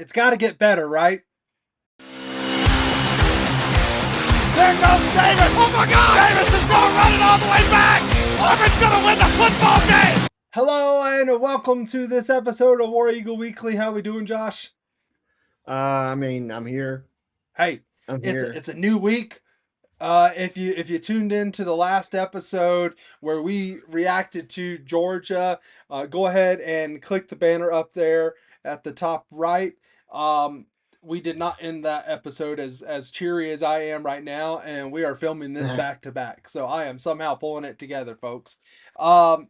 It's got to get better, right? There goes Davis. Oh my God! Davis is going running all the way back. Auburn's going to win the football game. Hello and welcome to this episode of War Eagle Weekly. How we doing, Josh? I'm here. Hey, I'm it's here. it's a new week. If you tuned into the last episode where we reacted to Georgia, go ahead and click the banner up there at the top right. We did not end that episode as cheery as I am right now, and we are filming this back to back. So I am somehow pulling it together, folks. Um,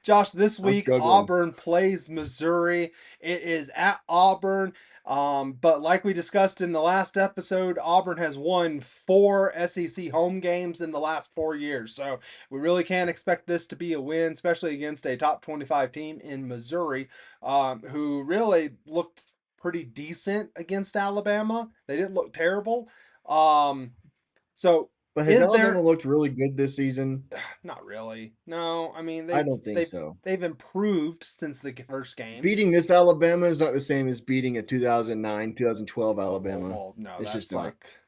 Josh, this I'm week struggling. Auburn plays Missouri. It is at Auburn. But like we discussed in the last episode, Auburn has won 4 SEC home games in the last 4 years. So we really can't expect this to be a win, especially against a top 25 team in Missouri, who really looked pretty decent against Alabama. They didn't look terrible. So But has is Alabama there looked really good this season? not really? No, I mean I don't think so. they've improved since the first game. Beating this Alabama is not the same as beating a 2009, 2012 Alabama. Well, no, It's just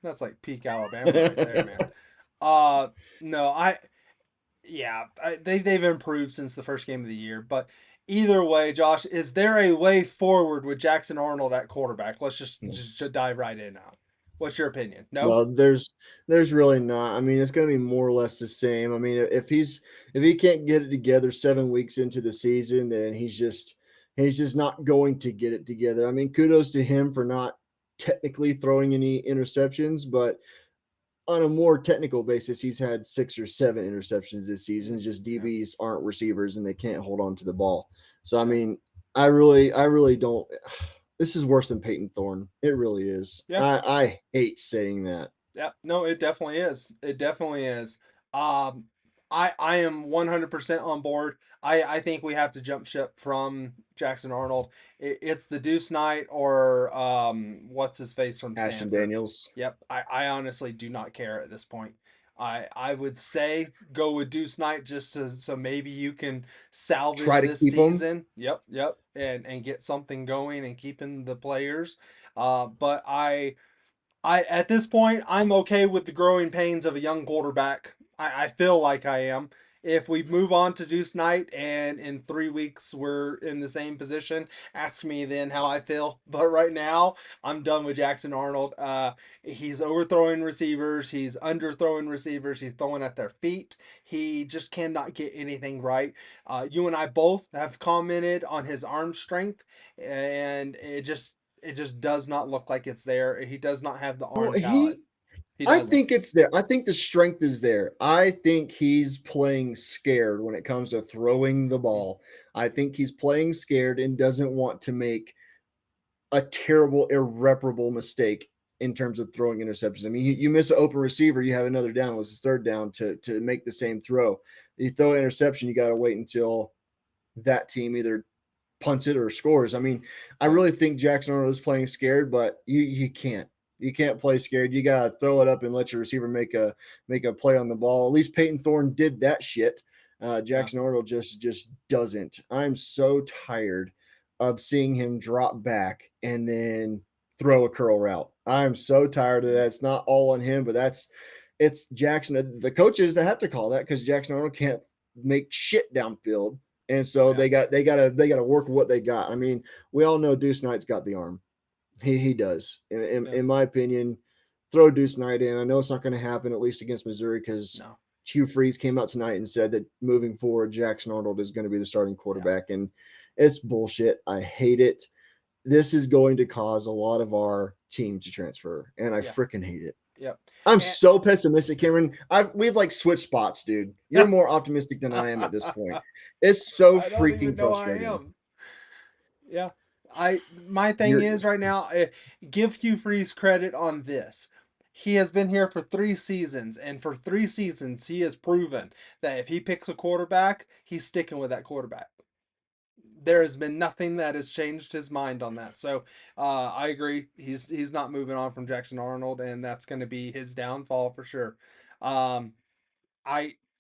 that's like peak Alabama right there, man. No, they've improved since the first game of the year, but either way, Josh, is there a way forward with Jackson Arnold at quarterback? Let's just dive right in now. What's your opinion? No? Well, there's really not. I mean, it's going to be more or less the same. I mean, if he can't get it together 7 weeks into the season, then he's just not going to get it together. I mean, kudos to him for not technically throwing any interceptions, but on a more technical basis, he's had 6 or 7 interceptions this season. It's just DBs aren't receivers and they can't hold on to the ball. So I mean, I really don't. This is worse than Peyton Thorne. It really is. Yeah. I hate saying that. Yeah, no, it definitely is. It definitely is. I am 100% on board. I think we have to jump ship from Jackson Arnold. It's the Deuce Knight or what's his face from Ashton Stanford. Daniels. Yep, I honestly do not care at this point. I would say go with Deuce Knight just so maybe you can salvage Try to this keep him. season. Yep, and get something going and keeping the players. But I at this point I'm okay with the growing pains of a young quarterback. I feel like I am. If we move on to Deuce Knight and in 3 weeks we're in the same position, ask me then how I feel. But right now I'm done with Jackson Arnold. He's overthrowing receivers, he's underthrowing receivers, he's throwing at their feet. He just cannot get anything right. You and I both have commented on his arm strength, and it just does not look like it's there. He does not have the arm Well, talent. I think it's there. I think the strength is there. I think he's playing scared when it comes to throwing the ball. I think he's playing scared and doesn't want to make a terrible, irreparable mistake in terms of throwing interceptions. I mean, you miss an open receiver, you have another down. Unless it's third down to make the same throw. You throw an interception, you got to wait until that team either punts it or scores. I mean, I really think Jackson Arnold is playing scared, but you can't. You can't play scared. You gotta throw it up and let your receiver make a play on the ball. At least Peyton Thorne did that shit. Jackson Arnold just doesn't. I'm so tired of seeing him drop back and then throw a curl route. I'm so tired of that. It's not all on him, but it's Jackson. The coaches that have to call that because Jackson Arnold can't make shit downfield. And so they gotta work with what they got. I mean, we all know Deuce Knight's got the arm. He does. In my opinion, throw Deuce Knight in. I know it's not going to happen, at least against Missouri, because Hugh Freeze came out tonight and said that moving forward, Jackson Arnold is going to be the starting quarterback, and it's bullshit. I hate it. This is going to cause a lot of our team to transfer, and I freaking hate it. Yep. I'm so pessimistic, Cameron. We've like switched spots, dude. You're more optimistic than I am at this point. It's so freaking frustrating. Yeah. My thing is right now, give Hugh Freeze credit on this. He has been here for 3 seasons, and for 3 seasons he has proven that if he picks a quarterback, he's sticking with that quarterback. There has been nothing that has changed his mind on that. So I agree. He's not moving on from Jackson Arnold, and that's going to be his downfall for sure. I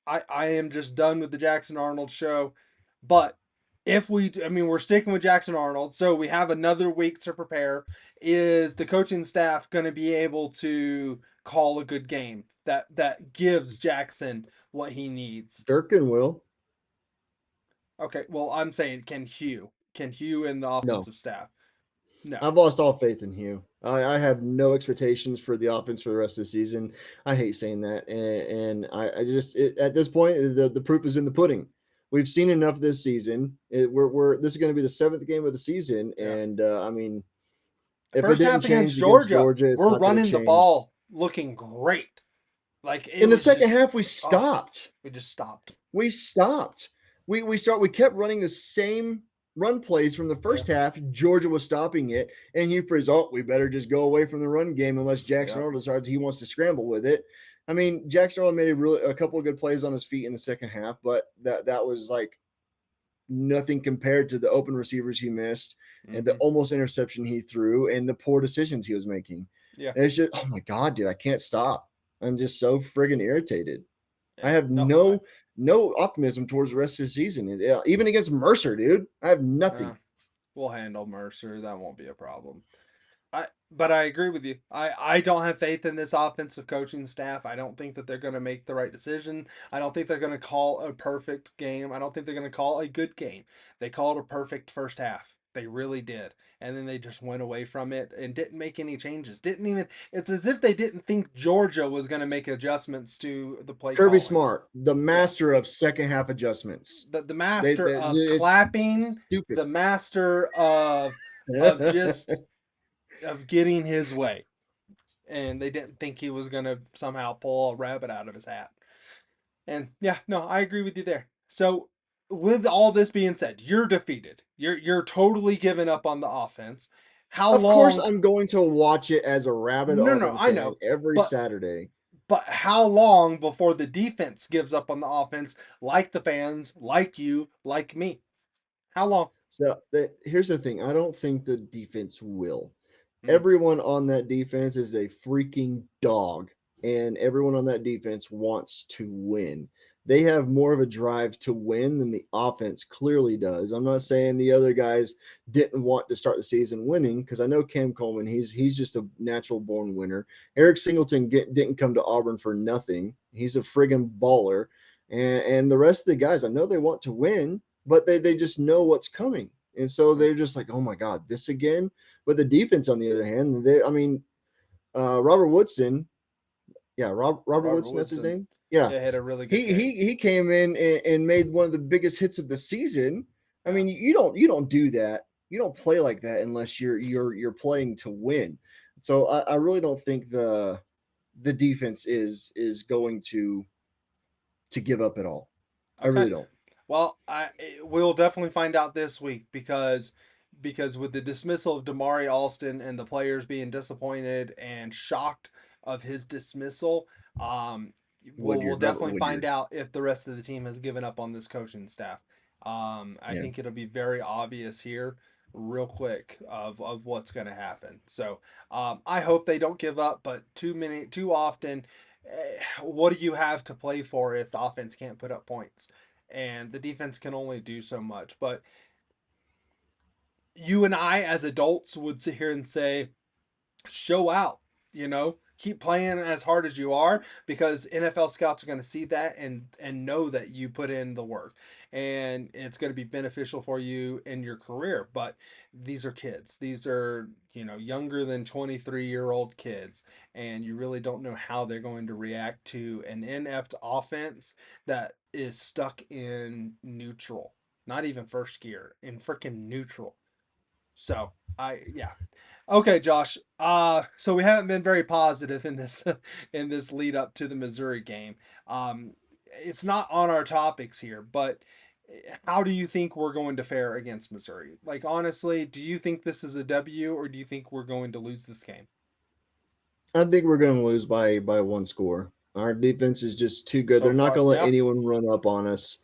am just done with the Jackson Arnold show, but if we, I mean, we're sticking with Jackson Arnold, so we have another week to prepare. Is the coaching staff going to be able to call a good game that gives Jackson what he needs? Durkin will. Okay, well, I'm saying can Hugh and the No, offensive staff? No. I've lost all faith in Hugh. I have no expectations for the offense for the rest of the season. I hate saying that, and I just at this point the proof is in the pudding. We've seen enough this season. We're this is going to be the seventh game of the season, Yeah. and I mean, if it First didn't half against change against Georgia, Georgia, it's we're not going to running the change. ball looking great. Like it In the was second just, half, we oh, stopped. we just stopped. We stopped. We kept running the same run plays from the Yeah. first half. Georgia was stopping it, and Hugh Freeze, we better just go away from the run game unless Jackson Yeah. Arnold decides he wants to scramble with it. I mean, Jackson Arnold made a couple of good plays on his feet in the second half, but that was like nothing compared to the open receivers he missed and the Mm-hmm. almost interception he threw and the poor decisions he was making. Yeah. And it's just, oh my God, dude, I can't stop. I'm just so friggin' irritated. I Yeah. have No. no optimism towards the rest of the season. Even against Mercer, dude, I have nothing. We'll handle Mercer. That won't be a problem. But I agree with you. I don't have faith in this offensive coaching staff. I don't think that they're going to make the right decision. I don't think they're going to call a perfect game. I don't think they're going to call a good game. They called a perfect first half. They really did. And then they just went away from it and didn't make any changes. Didn't even It's as if they didn't think Georgia was going to make adjustments to the play Kirby calling. Smart, the Yeah. master of second half adjustments. The master of It's clapping, stupid. the master of just of getting his way, and they didn't think he was gonna somehow pull a rabbit out of his hat. And yeah, no, I agree with you there. So, with all this being said, you're defeated. You're totally given up on the offense. How Of course, long? I'm going to watch it as a rabid No, Auburn I fan know, every but Saturday. how long before the defense gives up on the offense, like the fans, like you, like me? How long? So here's the thing: I don't think the defense will. Mm, Everyone on that defense is a freaking dog, and everyone on that defense wants to win. They have more of a drive to win than the offense clearly does. I'm not saying the other guys didn't want to start the season winning because I know Cam Coleman, he's just a natural born winner. Eric Singleton didn't come to Auburn for nothing. He's a friggin' baller. And the rest of the guys, I know they want to win, but they just know what's coming. And so they're just like, oh my God, this again. But the defense, on the other hand, Robert Woodson, yeah, Robert Robert Woodson, that's his Woodson, name. Yeah, yeah, had a really good he game. he he came in and made one of the biggest hits of the season. I Yeah. mean, you don't do that. You don't play like that unless you're playing to win. So I really don't think the defense is going to give up at all. I Okay. really don't. Well, we'll definitely find out this week because with the dismissal of Damari Alston and the players being disappointed and shocked of his dismissal, we'll definitely find Woodyard. out if the rest of the team has given up on this coaching staff. I Yeah. think it'll be very obvious here real quick of what's going to happen. So I hope they don't give up, but too often, what do you have to play for if the offense can't put up points? And the defense can only do so much. But you and I, as adults, would sit here and say, show out, keep playing as hard as you are because NFL scouts are going to see that and know that you put in the work and it's going to be beneficial for you in your career. But these are kids. These are, younger than 23-year-old kids, and you really don't know how they're going to react to an inept offense that is stuck in neutral, not even first gear, in freaking neutral. So, yeah. Okay, Josh. So we haven't been very positive in this in this lead up to the Missouri game. It's not on our topics here, but how do you think we're going to fare against Missouri? Like honestly, do you think this is a W or do you think we're going to lose this game? I think we're going to lose by one score. Our defense is just too good. So They're not far, going to let yeah, anyone run up on us.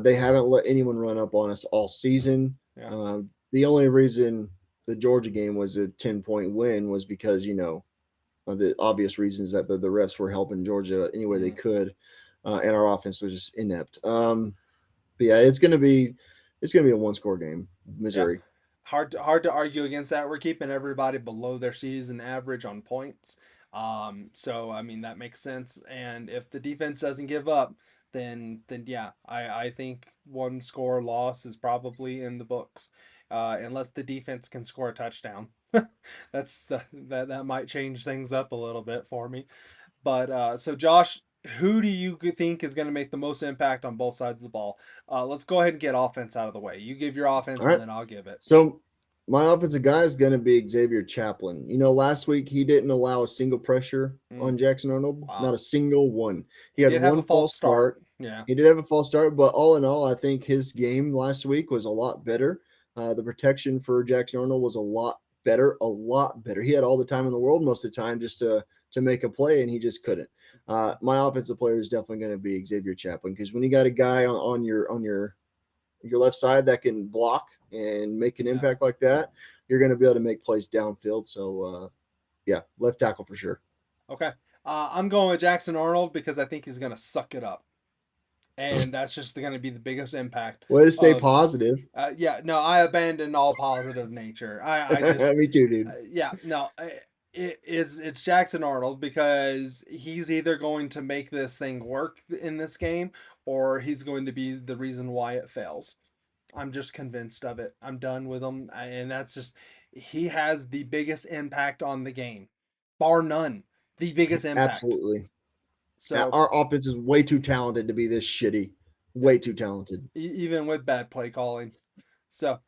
They haven't let anyone run up on us all season. yeah, The only reason the Georgia game was a 10-point win was because the obvious reasons that the refs were helping Georgia any way they mm-hmm. could, and our offense was just inept. But yeah, it's going to be it's going to be a one-score game, Yeah. Missouri. Hard to argue against that. We're keeping everybody below their season average on points. So I mean that makes sense. And if the defense doesn't give up, then yeah, I think one score loss is probably in the books. Unless the defense can score a touchdown. That might change things up a little bit for me. But so Josh, who do you think is going to make the most impact on both sides of the ball? Let's go ahead and get offense out of the way. You give your offense, All and right. then I'll give it. So my offensive guy is going to be Xavier Chaplin. Last week he didn't allow a single pressure on Jackson Arnold, not Wow. a single one. He He had did have a one false false start. start. Yeah. He did have a false start, but all in all, I think his game last week was a lot better. The protection for Jackson Arnold was a lot better, a lot better. He had all the time in the world most of the time just to make a play, and he just couldn't. My offensive player is definitely going to be Xavier Chaplin, because when you got a guy on your left side that can block and make an impact like that, you're going to be able to make plays downfield. So, yeah, left tackle for sure. Okay. I'm going with Jackson Arnold because I think he's going to suck it up. And that's just going to be the biggest impact Way to stay of. positive. Yeah, no, I abandoned all positive nature. I just, Me too, dude. yeah, no, it's Jackson Arnold because he's either going to make this thing work in this game or he's going to be the reason why it fails. I'm just convinced of it. I'm done with him, and that's just he has the biggest impact on the game, bar none. The biggest impact. Absolutely. So Our offense is way too talented to be this shitty. yeah, Way too talented. even with bad play calling. So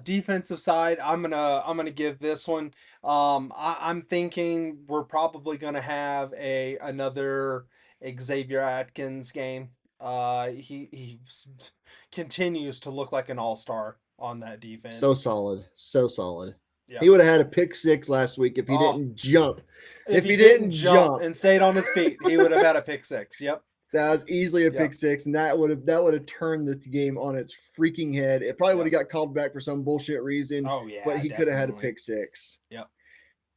defensive side, I'm gonna give this one. I'm thinking we're probably gonna have another Xavier Atkins game. He continues to look like an all-star on that So defense. solid. So solid. Yeah. He would have had a pick six last week if he Oh, didn't jump. if he didn't didn't jump jump, and stayed on his feet, he would have had a pick six. Yep. that was easily a Yep. pick six, and that would have turned the game on its freaking head. It probably would have got called back for some bullshit reason, Oh yeah. but he could have had a definitely. pick six. Yep.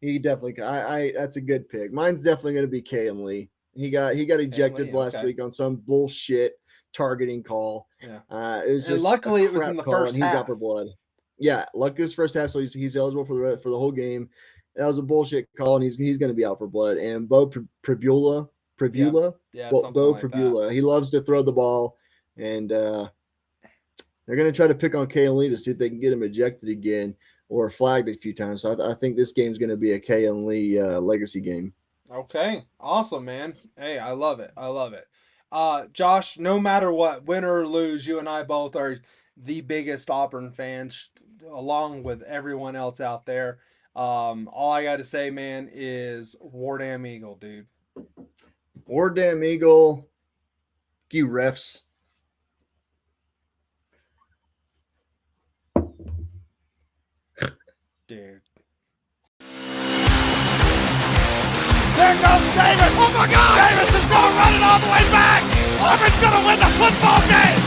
He definitely. I that's a good pick. Mine's definitely going to be Kalen Lee. He got ejected Lee, last okay. week on some bullshit targeting call. Yeah. It was And just luckily a it was in crap the call, first and he's half. out for blood. Yeah, luckily his first half, so he's eligible for the whole game. That was a bullshit call, and he's going to be out for blood. And Bo Pribula, Yeah, Bo something like that. Pribula, he loves to throw the ball, and they're going to try to pick on Kalen Lee to see if they can get him ejected again or flagged a few times. So I think this game's going to be a Kalen Lee legacy game. Okay. Awesome, man. Hey, I love it. I love it. Josh, no matter what, win or lose, you and I both are the biggest Auburn fans, along with everyone else out there. All I got to say, man, is War Damn Eagle, dude. Or damn Eagle, you refs. Dude. There goes Davis. Oh my God! Davis is going running all the way back. Auburn's going to win the football game.